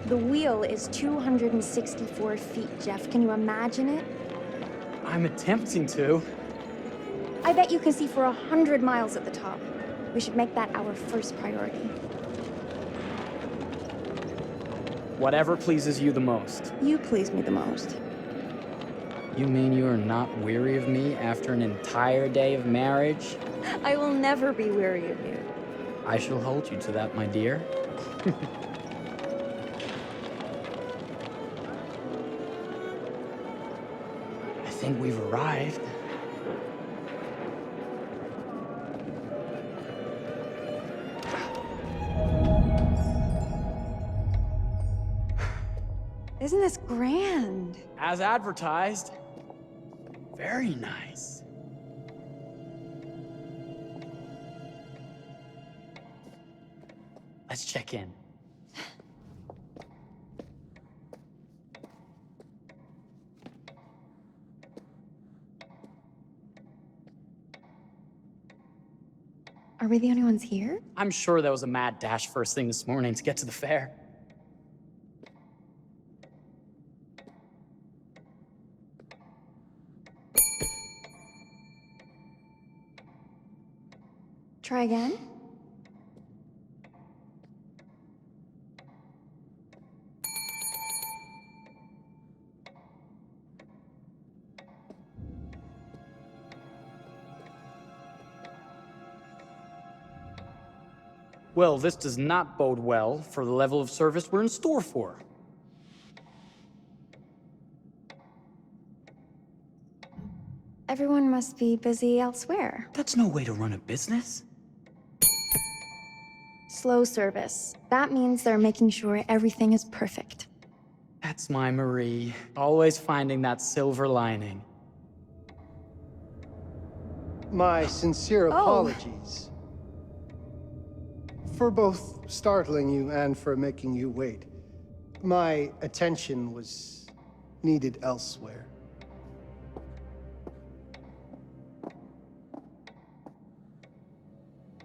The wheel is 264 feet, Jeff. Can you imagine it? I'm attempting to. I bet you can see for 100 miles at the top. We should make that our first priority. Whatever pleases you the most. You please me the most. You mean you are not weary of me after an entire day of marriage? I will never be weary of you. I shall hold you to that, my dear. I think we've arrived. Isn't this grand? As advertised. Very nice. Let's check in. Are we the only ones here? I'm sure there was a mad dash first thing this morning to get to the fair. Try again? Well, this does not bode well for the level of service we're in store for. Everyone must be busy elsewhere. That's no way to run a business. Slow service. That means they're making sure everything is perfect. That's my Marie, always finding that silver lining. My sincere apologies. For both startling you and for making you wait. My attention was needed elsewhere.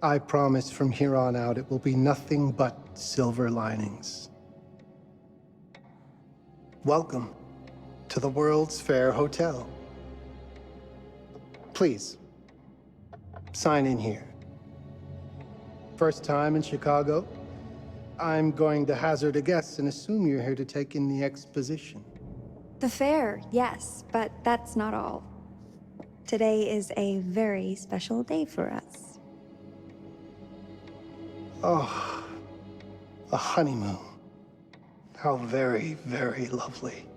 I promise from here on out it will be nothing but silver linings. Welcome to the World's Fair Hotel. Please, sign in here. First time in Chicago? I'm going to hazard a guess and assume you're here to take in the exposition. The fair, yes, but that's not all. Today is a very special day for us. Oh, a honeymoon. How very, very lovely.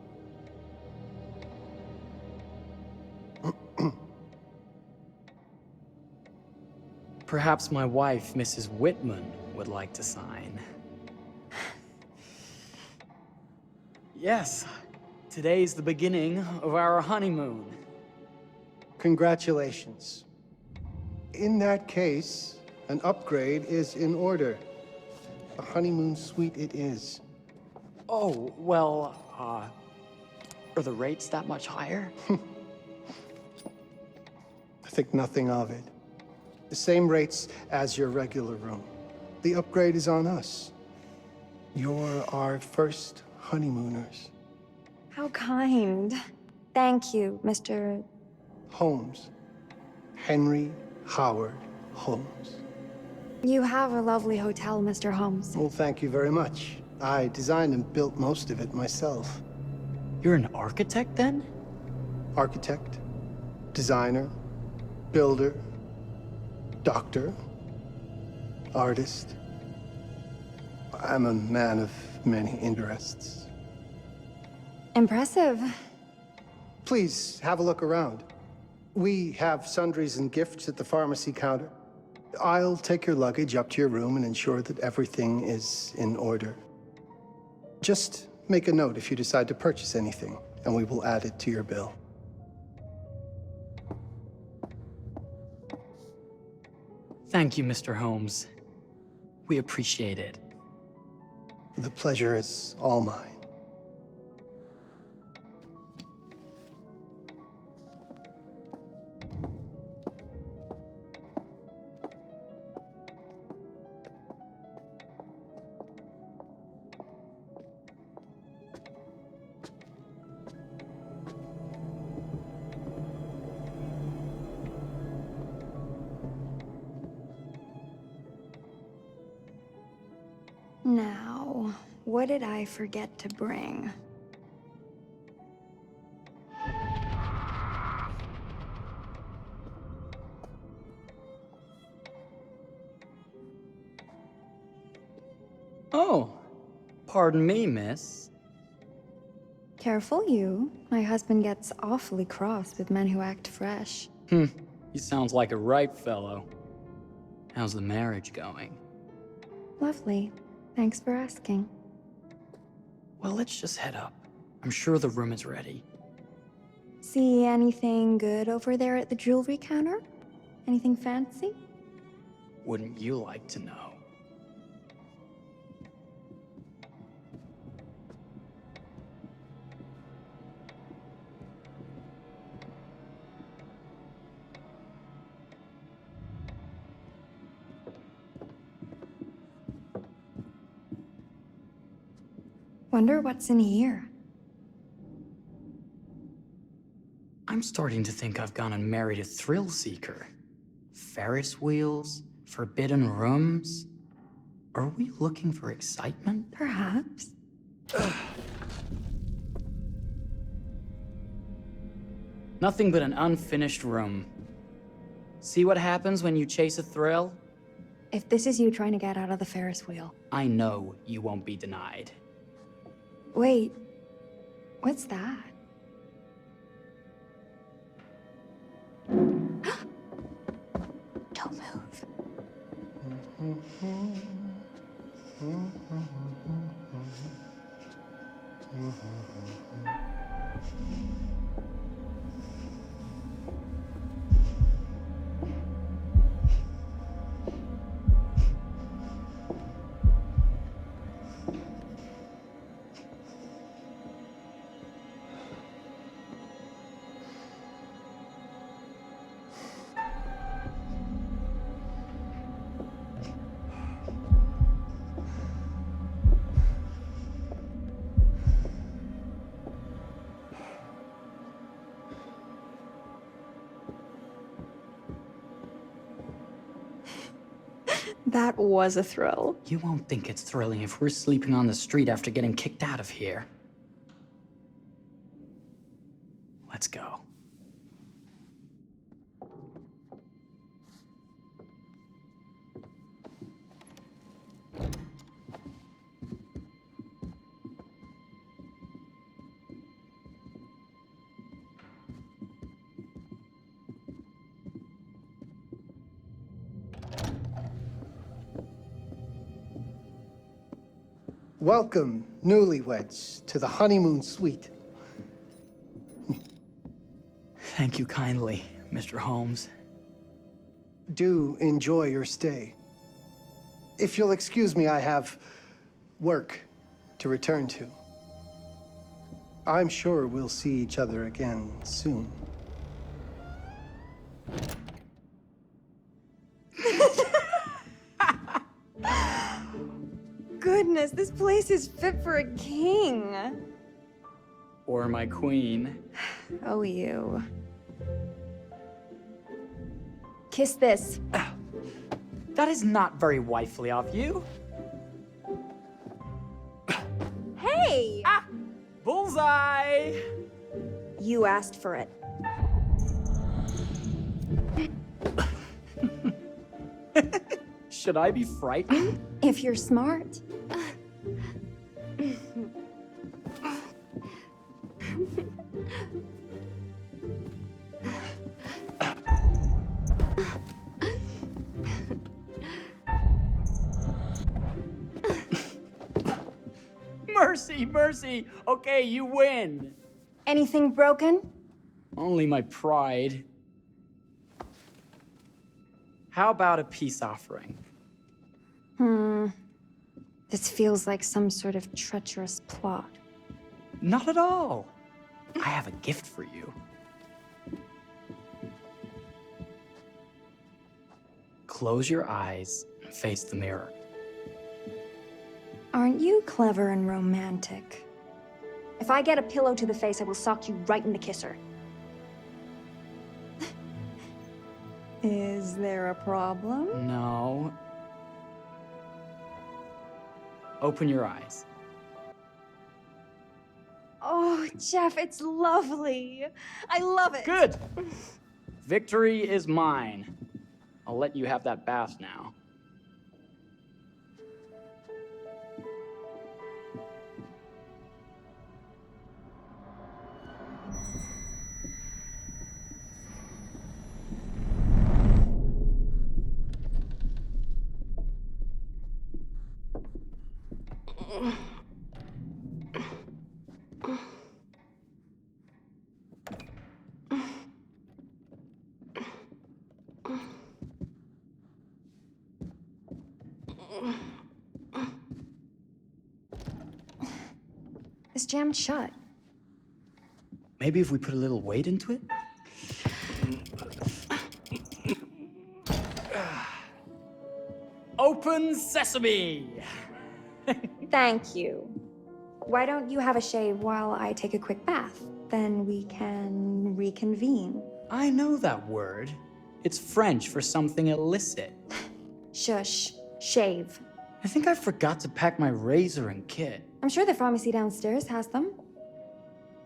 Perhaps my wife, Mrs. Whitman, would like to sign. Yes, today's the beginning of our honeymoon. Congratulations. In that case, an upgrade is in order. A honeymoon suite it is. Oh, well, are the rates that much higher? I think nothing of it. The same rates as your regular room. The upgrade is on us. You're our first honeymooners. How kind. Thank you, Mr. Holmes. Henry Howard Holmes. You have a lovely hotel, Mr. Holmes. Well, thank you very much. I designed and built most of it myself. You're an architect, then? Architect, designer, builder, doctor, artist. I'm a man of many interests. Impressive. Please, have a look around. We have sundries and gifts at the pharmacy counter. I'll take your luggage up to your room and ensure that everything is in order. Just make a note if you decide to purchase anything, and we will add it to your bill. Thank you, Mr. Holmes. We appreciate it. The pleasure is all mine. Now, what did I forget to bring? Oh, pardon me, miss. Careful you. My husband gets awfully cross with men who act fresh. He sounds like a ripe fellow. How's the marriage going? Lovely. Thanks for asking. Well, let's just head up. I'm sure the room is ready. See anything good over there at the jewelry counter? Anything fancy? Wouldn't you like to know? Wonder what's in here. I'm starting to think I've gone and married a thrill seeker. Ferris wheels, forbidden rooms. Are we looking for excitement? Perhaps. Nothing but an unfinished room. See what happens when you chase a thrill? If this is you trying to get out of the Ferris wheel. I know you won't be denied. Wait, what's that? Don't move. That was a thrill. You won't think it's thrilling if we're sleeping on the street after getting kicked out of here. Let's go. Welcome, newlyweds, to the honeymoon suite. Thank you kindly, Mr. Holmes. Do enjoy your stay. If you'll excuse me, I have work to return to. I'm sure we'll see each other again soon. Goodness, this place is fit for a king. Or my queen. Oh, you. Kiss this. That is not very wifely of you. Hey! Ah! Bullseye! You asked for it. Should I be frightened? If you're smart. Mercy, mercy! Okay, you win! Anything broken? Only my pride. How about a peace offering? This feels like some sort of treacherous plot. Not at all. I have a gift for you. Close your eyes and face the mirror. Aren't you clever and romantic? If I get a pillow to the face, I will sock you right in the kisser. Is there a problem? No. Open your eyes. Oh, Jeff, it's lovely. I love it. Good! Victory is mine. I'll let you have that bath now. It's jammed shut. Maybe if we put a little weight into it? Open sesame! Thank you. Why don't you have a shave while I take a quick bath? Then we can reconvene. I know that word. It's French for something illicit. Shush. Shave. I think I forgot to pack my razor and kit. I'm sure the pharmacy downstairs has them.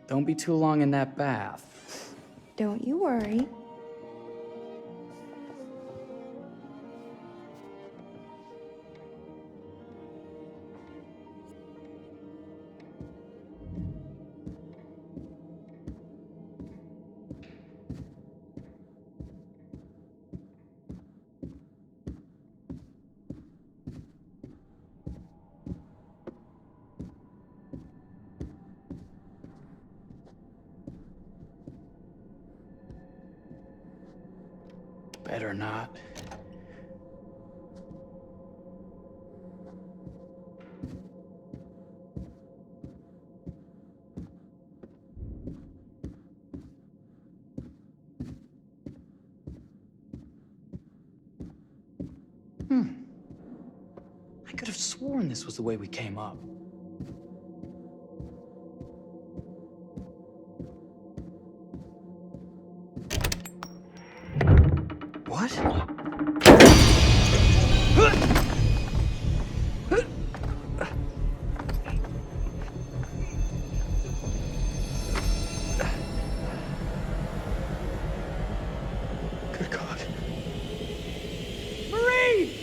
Don't be too long in that bath. Don't you worry. Better not. I could have sworn this was the way we came up. What? Good God. Marie!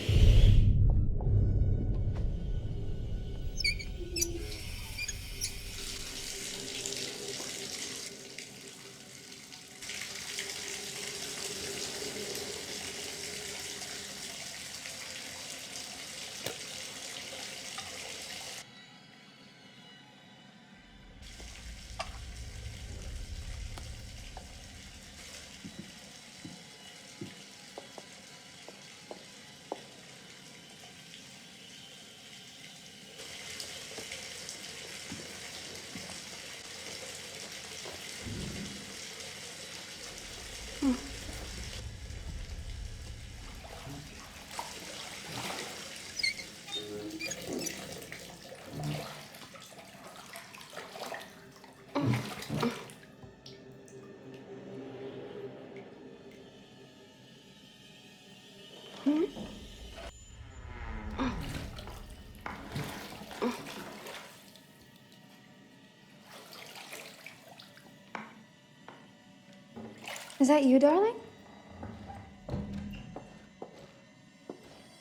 Is that you, darling?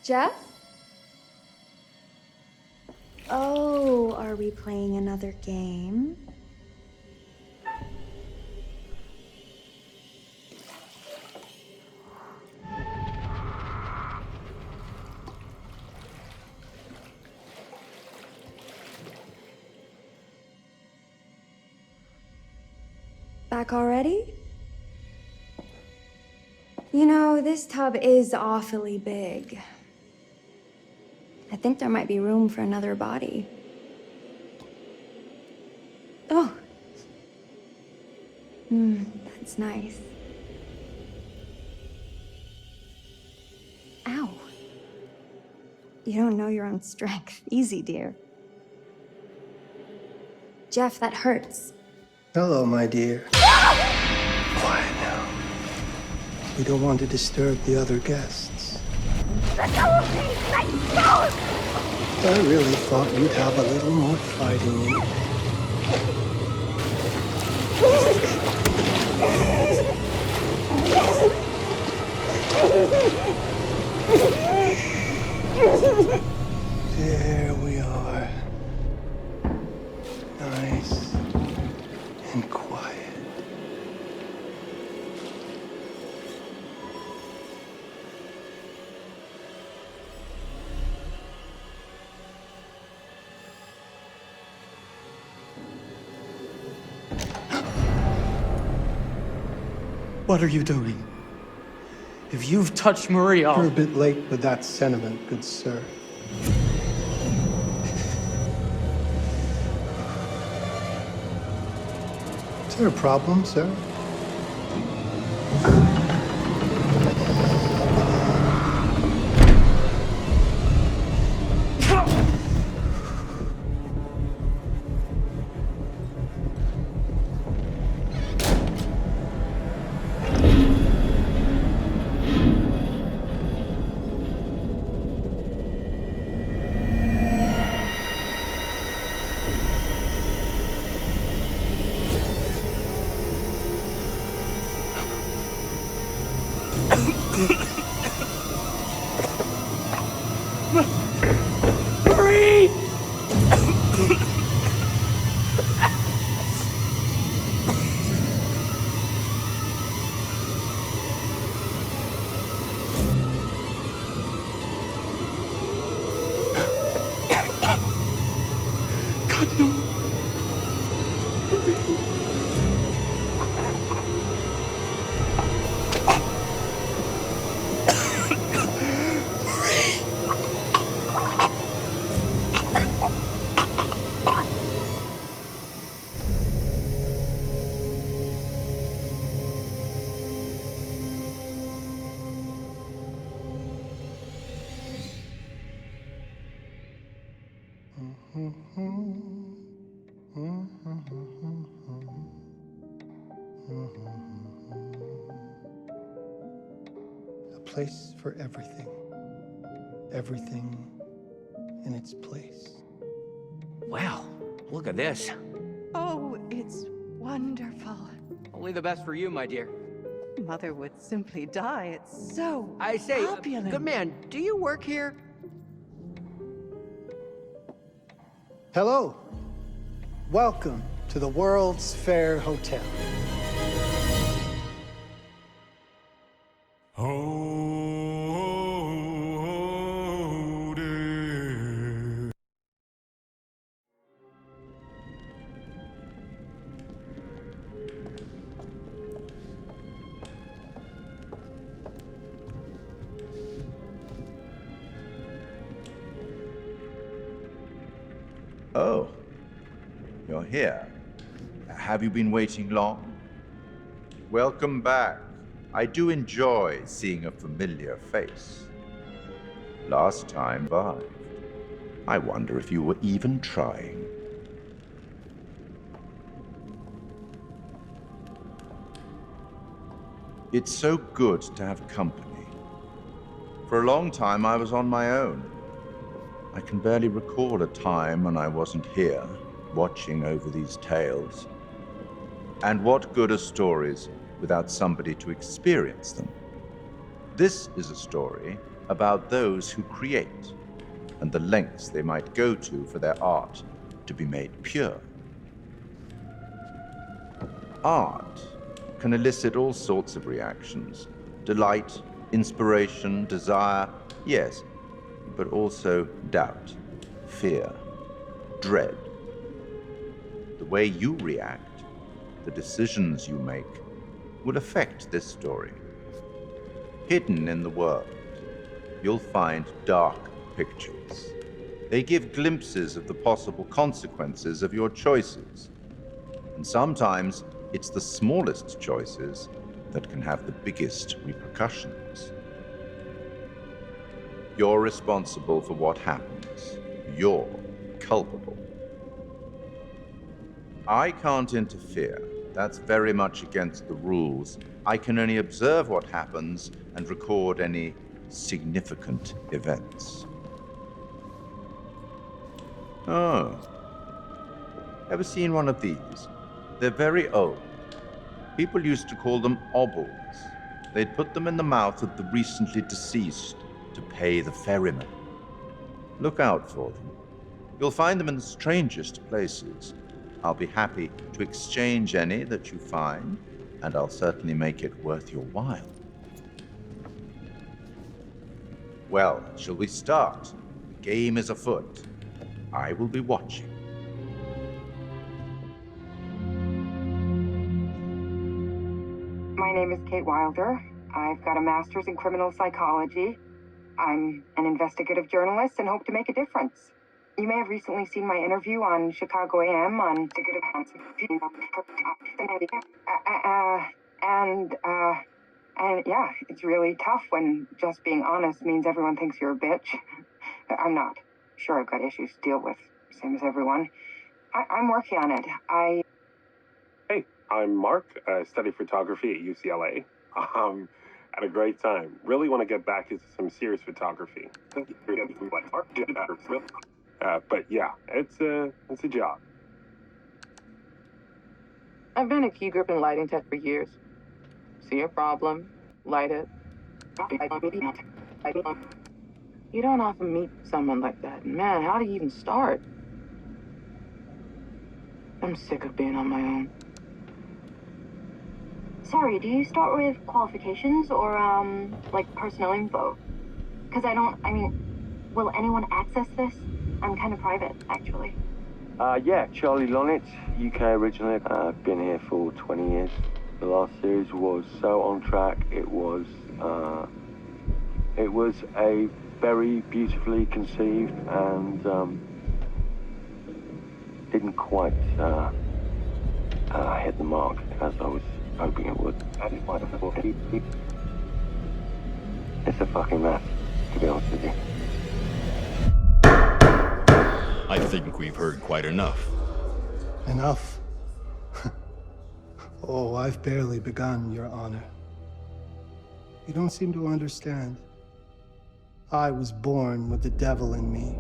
Jeff? Oh, are we playing another game? Back already? You know, this tub is awfully big. I think there might be room for another body. Oh. That's nice. Ow. You don't know your own strength. Easy, dear. Jeff, that hurts. Hello, my dear. Quiet now. We don't want to disturb the other guests. Let go of me! Let go! I really thought you'd have a little more fighting in you. There we are. Nice and quiet. What are you doing? If you've touched Maria, You're a bit late with that sentiment, good sir. Is there a problem, sir? Marie! God, no. A place for everything. Everything in its place. Wow, look at this. Oh, it's wonderful. Only the best for you, my dear. Mother would simply die. It's so I say, opulent. good man, do you work here? Hello. Welcome to the World's Fair Hotel. Oh, you're here. Have you been waiting long? Welcome back. I do enjoy seeing a familiar face. Last time by. I wonder if you were even trying. It's so good to have company. For a long time, I was on my own. I can barely recall a time when I wasn't here, watching over these tales. And what good are stories without somebody to experience them? This is a story about those who create, and the lengths they might go to for their art to be made pure. Art can elicit all sorts of reactions: delight, inspiration, desire, yes, but also doubt, fear, dread. The way you react, the decisions you make, will affect this story. Hidden in the world, you'll find dark pictures. They give glimpses of the possible consequences of your choices. And sometimes it's the smallest choices that can have the biggest repercussions. You're responsible for what happens. You're culpable. I can't interfere. That's very much against the rules. I can only observe what happens and record any significant events. Oh. Ever seen one of these? They're very old. People used to call them obols. They'd put them in the mouth of the recently deceased to pay the ferryman. Look out for them. You'll find them in the strangest places. I'll be happy to exchange any that you find, and I'll certainly make it worth your while. Well, shall we start? The game is afoot. I will be watching. My name is Kate Wilder. I've got a master's in criminal psychology. I'm an investigative journalist and hope to make a difference. You may have recently seen my interview on Chicago AM on and yeah, it's really tough when just being honest means everyone thinks you're a bitch. I'm not. Sure, I've got issues to deal with, same as everyone. I'm working on it. Hey, I'm Mark. I study photography at UCLA. Had a great time. Really want to get back into some serious photography. But yeah, it's a job. I've been a key grip and lighting tech for years. See a problem, light it. You don't often meet someone like that. Man, how do you even start? I'm sick of being on my own. Sorry, do you start with qualifications or, like personnel info? Because will anyone access this? I'm kind of private, actually. Yeah, Charlie Lonitz, UK originally. I've been here for 20 years. The last series was so on track. It was a very beautifully conceived and didn't quite hit the mark as I was hoping it would. It's a fucking mess, to be honest with you. I think we've heard quite enough. Enough? Oh, I've barely begun, Your Honor. You don't seem to understand. I was born with the devil in me.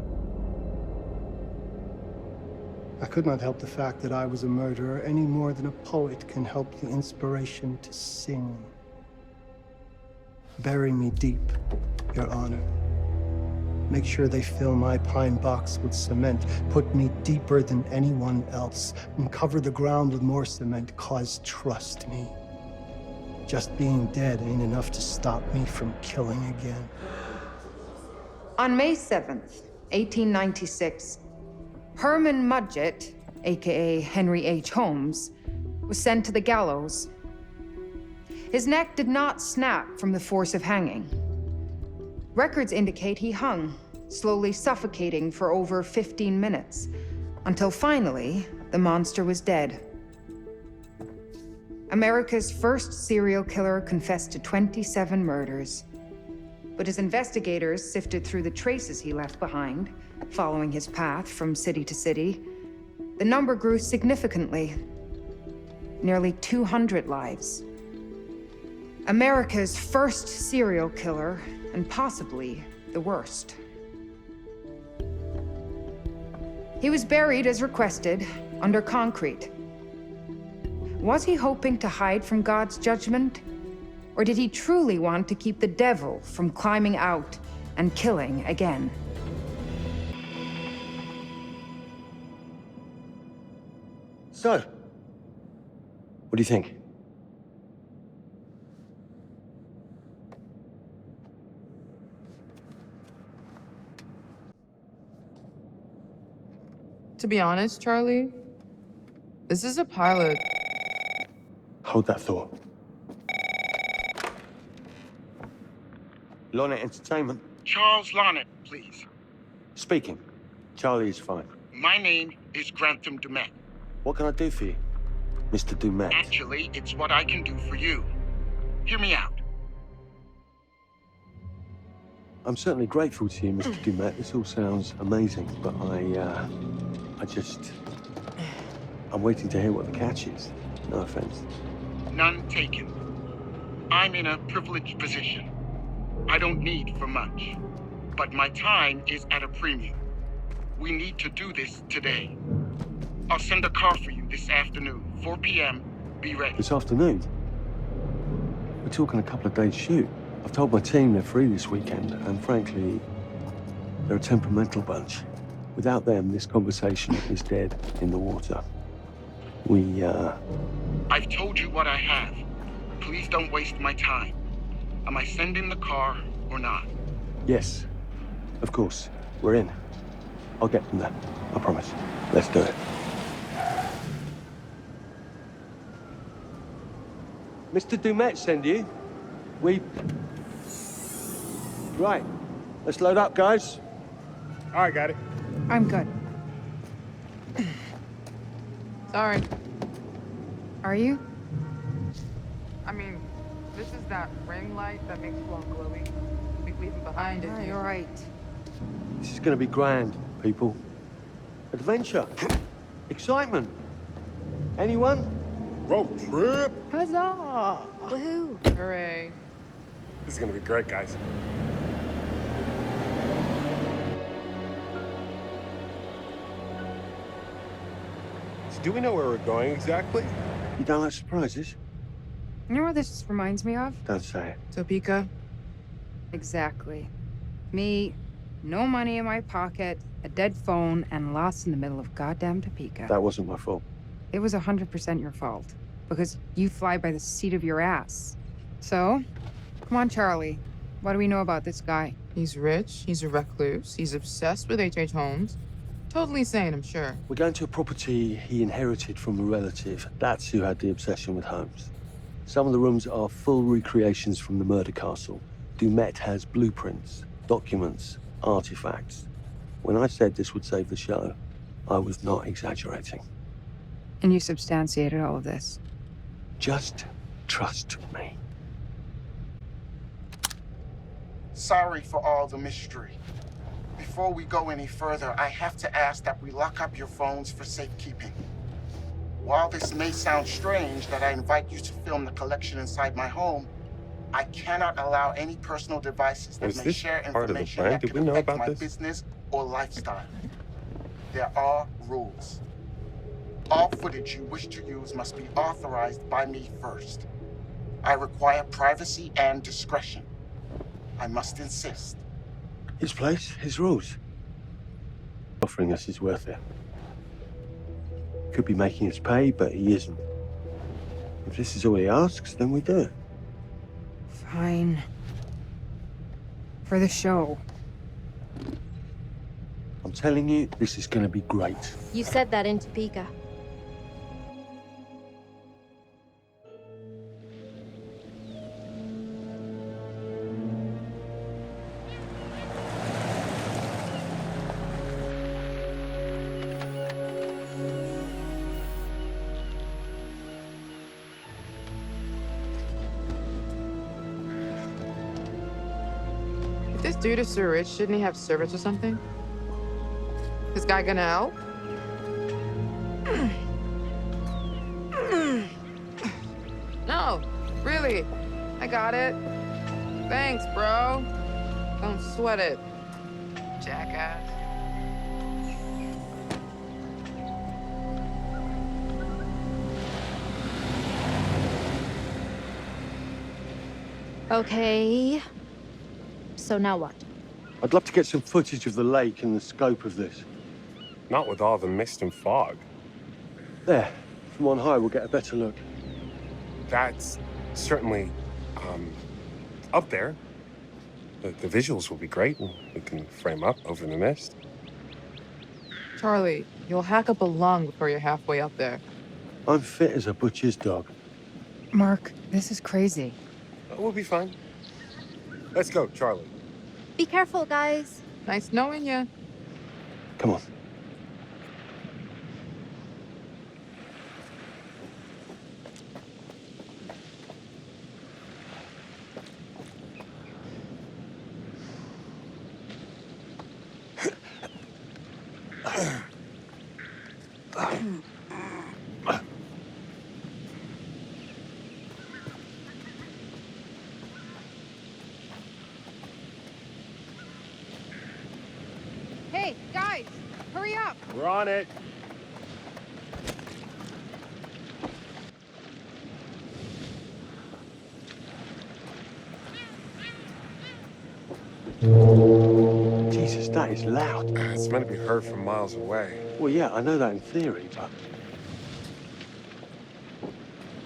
I could not help the fact that I was a murderer any more than a poet can help the inspiration to sing. Bury me deep, Your Honor. Make sure they fill my pine box with cement. Put me deeper than anyone else. And cover the ground with more cement, 'cause trust me, just being dead ain't enough to stop me from killing again. On May 7th, 1896, Herman Mudgett, aka Henry H. Holmes, was sent to the gallows. His neck did not snap from the force of hanging. Records indicate he hung, slowly suffocating for over 15 minutes, until finally, the monster was dead. America's first serial killer confessed to 27 murders. But as investigators sifted through the traces he left behind, following his path from city to city, the number grew significantly. Nearly 200 lives. America's first serial killer, and possibly the worst. He was buried as requested, under concrete. Was he hoping to hide from God's judgment? Or did he truly want to keep the devil from climbing out and killing again? So, what do you think? To be honest, Charlie, this is a pilot. Hold that thought. Lonnet Entertainment. Charles Lonnet, please. Speaking. Charlie is fine. My name is Grantham Dumet. What can I do for you, Mr. Dumet? Actually, it's what I can do for you. Hear me out. I'm certainly grateful to you, Mr. Dumet. This all sounds amazing, but I'm waiting to hear what the catch is. No offense. None taken. I'm in a privileged position. I don't need for much, but my time is at a premium. We need to do this today. I'll send a car for you this afternoon, 4 p.m. Be ready. This afternoon? We're talking a couple of days shoot. I've told my team they're free this weekend, and frankly, they're a temperamental bunch. Without them, this conversation is dead in the water. I've told you what I have. Please don't waste my time. Am I sending the car or not? Yes, of course. We're in. I'll get them there. I promise. Let's do it. Mr. Dumet send you? Right. Let's load up, guys. All right, got it. I'm good. Sorry. Are you? I mean, this is that ring light that makes you all glowy. We leave it behind if you... You're right. This is gonna be grand, people. Adventure. Excitement. Anyone? Road trip. Huzzah! Woohoo! Hooray. This is gonna be great, guys. So do we know where we're going exactly? You don't like surprises? You know what this reminds me of? Don't say it. Topeka? Exactly. Me, no money in my pocket, a dead phone, and lost in the middle of goddamn Topeka. That wasn't my fault. It was 100% your fault. Because you fly by the seat of your ass. So, come on, Charlie. What do we know about this guy? He's rich, he's a recluse, he's obsessed with H.H. Holmes. Totally sane, I'm sure. We're going to a property he inherited from a relative. That's who had the obsession with Holmes. Some of the rooms are full recreations from the murder castle. Dumet has blueprints, documents, artifacts. When I said this would save the show, I was not exaggerating. And you substantiated all of this. Just trust me. Sorry for all the mystery. Before we go any further, I have to ask that we lock up your phones for safekeeping. While this may sound strange that I invite you to film the collection inside my home, I cannot allow any personal devices that Is may this share part of the information plan? that Did could we know affect about my this? business or lifestyle. There are rules. All footage you wish to use must be authorized by me first. I require privacy and discretion. I must insist. His place, his rules. Offering us is worth it. Could be making us pay, but he isn't. If this is all he asks, then we do it. Fine. For the show. I'm telling you, this is gonna be great. You said that in Topeka. If this dude is so rich, shouldn't he have servants or something? This guy gonna help? No, really. I got it. Thanks, bro. Don't sweat it, jackass. Okay. So now what? I'd love to get some footage of the lake and the scope of this. Not with all the mist and fog. There, from on high, we'll get a better look. That's certainly, up there. The visuals will be great, and we can frame up over the mist. Charlie, you'll hack up a lung before you're halfway up there. I'm fit as a butcher's dog. Mark, this is crazy. We'll be fine. Let's go, Charlie. Be careful, guys. Nice knowing you. Come on. Hey, guys! Hurry up! We're on it. Jesus, that is loud. It's meant to be heard from miles away. Well, yeah, I know that in theory, but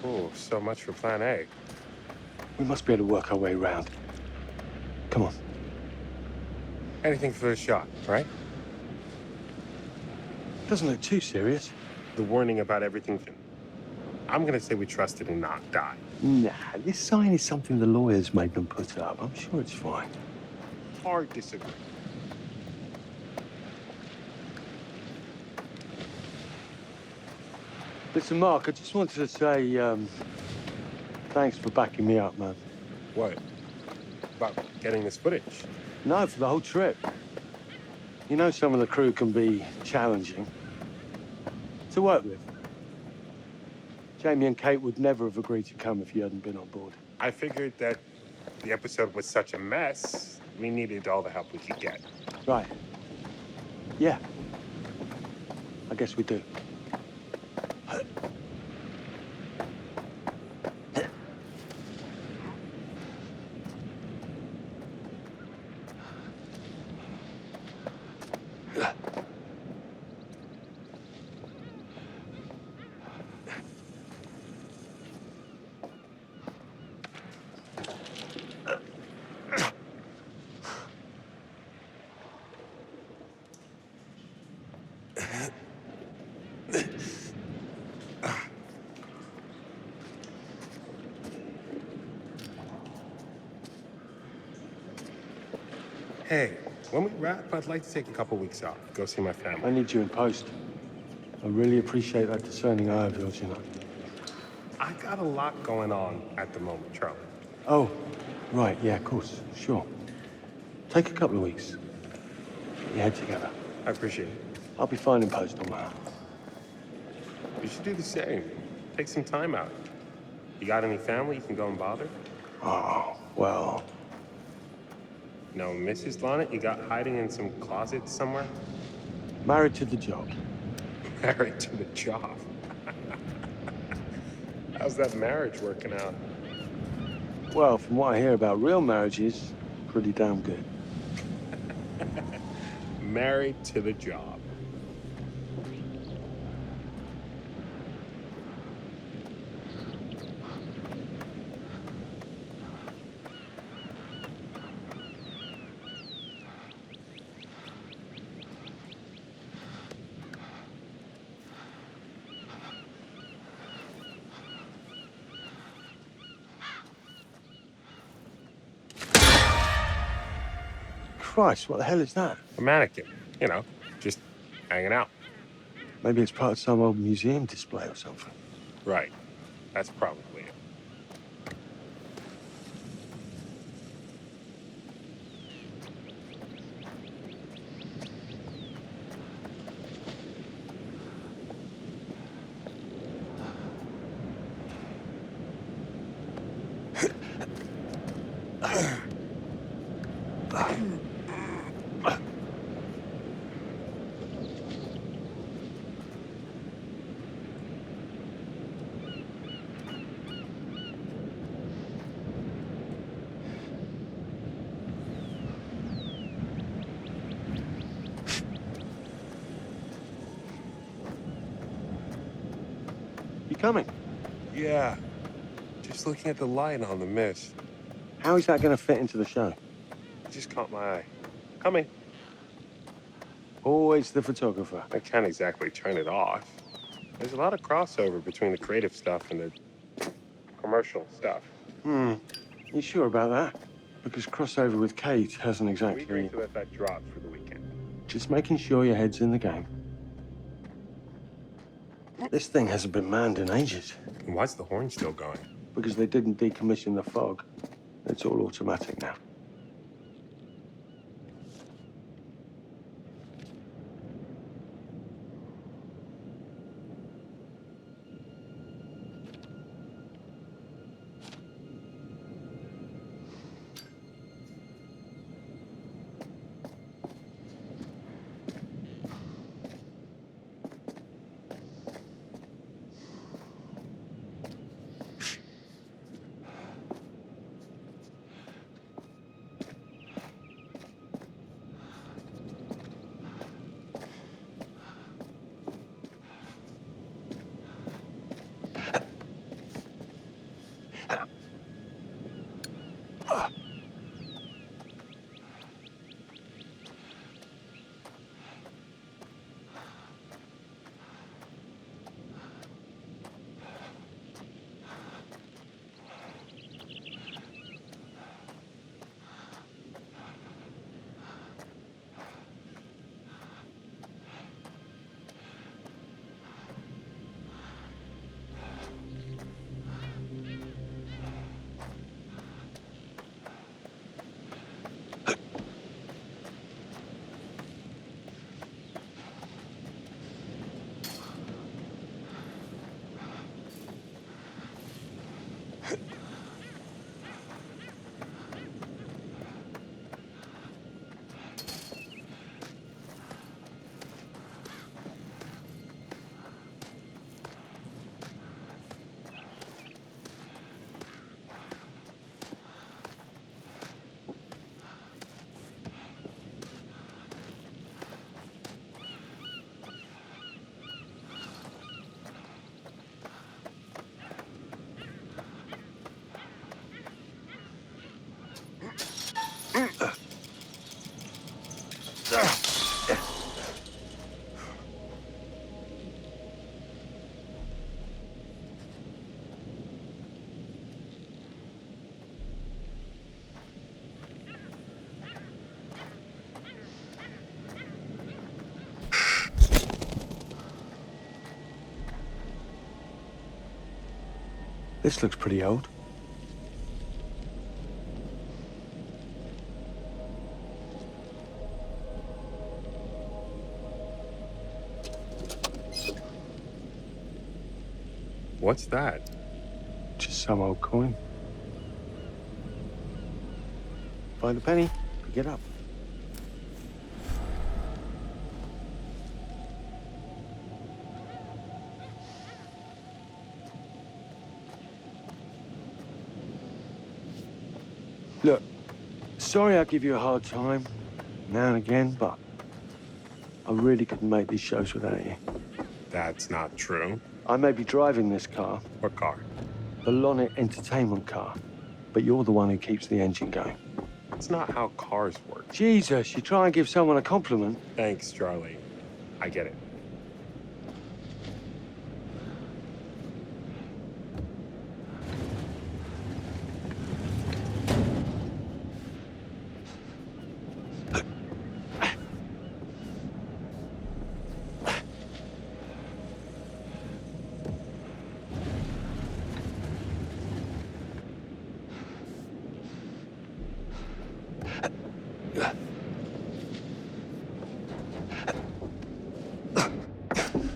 Oh, so much for plan A. we must be able to work our way around. Come on. Anything for the shot, right? Doesn't look too serious. The warning about everything. I'm gonna say we trust it and not die. Nah, this sign is something the lawyers made them put up. I'm sure it's fine. Hard disagree. Listen, Mark, I just wanted to say, thanks for backing me up, man. What? About getting this footage? No, for the whole trip. You know some of the crew can be challenging to work with. Jamie and Kate would never have agreed to come if you hadn't been on board. I figured that the episode was such a mess, we needed all the help we could get. Right. Yeah. I guess we do. Hey, when we wrap, I'd like to take a couple weeks off, go see my family. I need you in post. I really appreciate that discerning eye of yours, you know. I got a lot going on at the moment, Charlie. Oh, right, yeah, of course, sure. Take a couple of weeks. Get your head together. I appreciate it. I'll be fine in post on my own. You should do the same. Take some time out. You got any family you can go and bother? Oh, well. No, Mrs. Lonnet, you got hiding in some closet somewhere? Married to the job. Married to the job. How's that marriage working out? Well, from what I hear about real marriages, pretty damn good. Married to the job. Christ, what the hell is that? A mannequin, you know, just hanging out. Maybe it's part of some old museum display or something. Right. That's probably it. You coming? Yeah. Just looking at the light on the mist. How is that going to fit into the show? It just caught my eye. Coming. Always the photographer. I can't exactly turn it off. There's a lot of crossover between the creative stuff and the commercial stuff. You sure about that? Because crossover with Kate hasn't We exactly... agreed to let that drop for the weekend. Just making sure your head's in the game. This thing hasn't been manned in ages. And why's the horn still going? Because they didn't decommission the fog. It's all automatic now. This looks pretty old. What's that? Just some old coin. Find a penny, pick it up. Look, sorry I give you a hard time now and again, but I really couldn't make these shows without you. That's not true. I may be driving this car. What car? The Lonnet Entertainment car. But you're the one who keeps the engine going. That's not how cars work. Jesus, you try and give someone a compliment. Thanks, Charlie. I get it.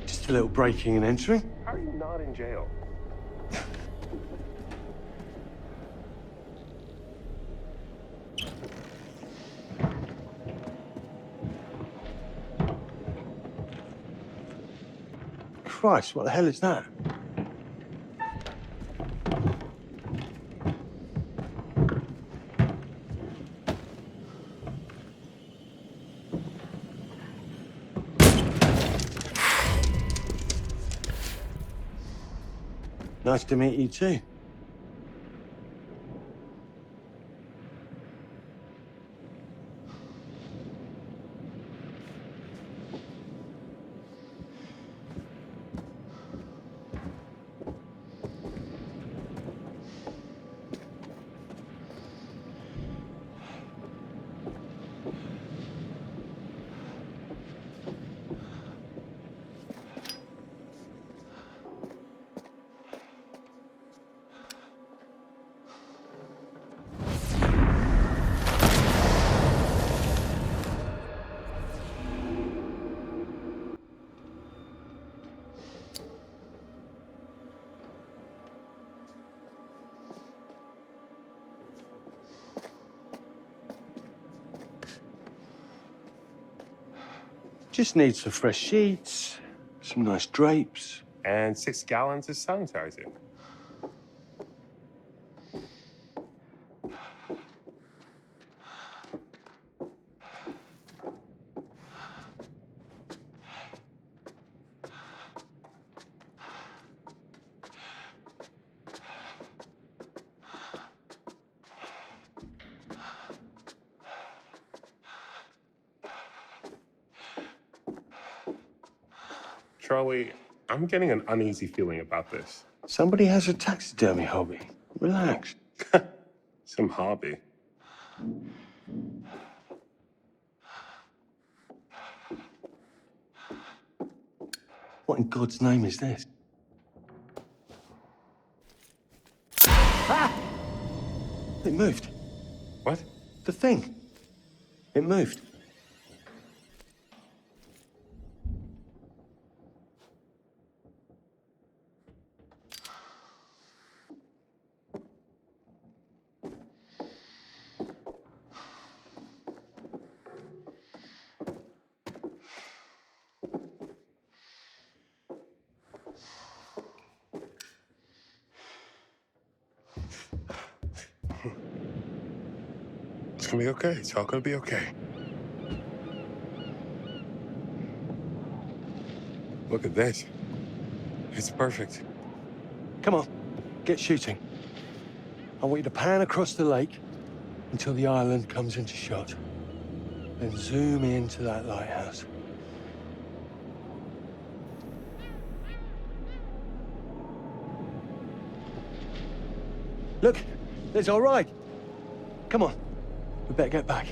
Just a little breaking and entering. How are you not in jail? Christ, what the hell is that? Nice to meet you too. Just need some fresh sheets, some nice drapes. And 6 gallons of sanitizer. Charlie, I'm getting an uneasy feeling about this. Somebody has a taxidermy hobby. Relax. Some hobby. What in God's name is this? Ah! It moved. What? The thing. It moved. It's gonna be okay. It's all gonna be okay. Look at this. It's perfect. Come on, get shooting. I want you to pan across the lake until the island comes into shot. Then zoom into that lighthouse. Look, it's all right. Come on, we better get back.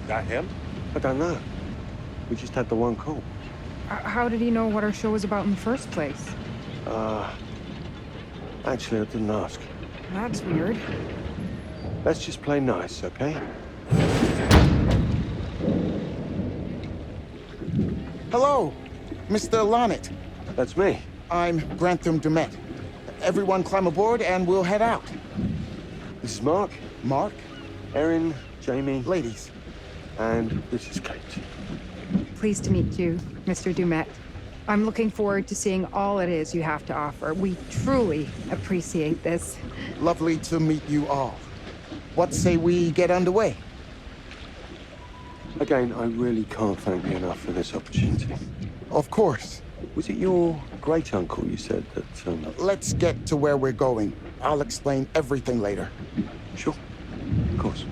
That him? I don't know. We just had the one call. How did he know what our show was about in the first place? Actually, I didn't ask. That's weird. Let's just play nice, okay? Hello, Mr. Lonnet. That's me. I'm Grantham Dumet. Everyone climb aboard and we'll head out. This is Mark. Mark? Erin, Jamie. Ladies. And this is Kate. Pleased to meet you, Mr. Dumet. I'm looking forward to seeing all it is you have to offer. We truly appreciate this. Lovely to meet you all. What say we get underway? Again, I really can't thank you enough for this opportunity. Of course. Was it your great-uncle you said that, Let's get to where we're going. I'll explain everything later. Sure. Of course.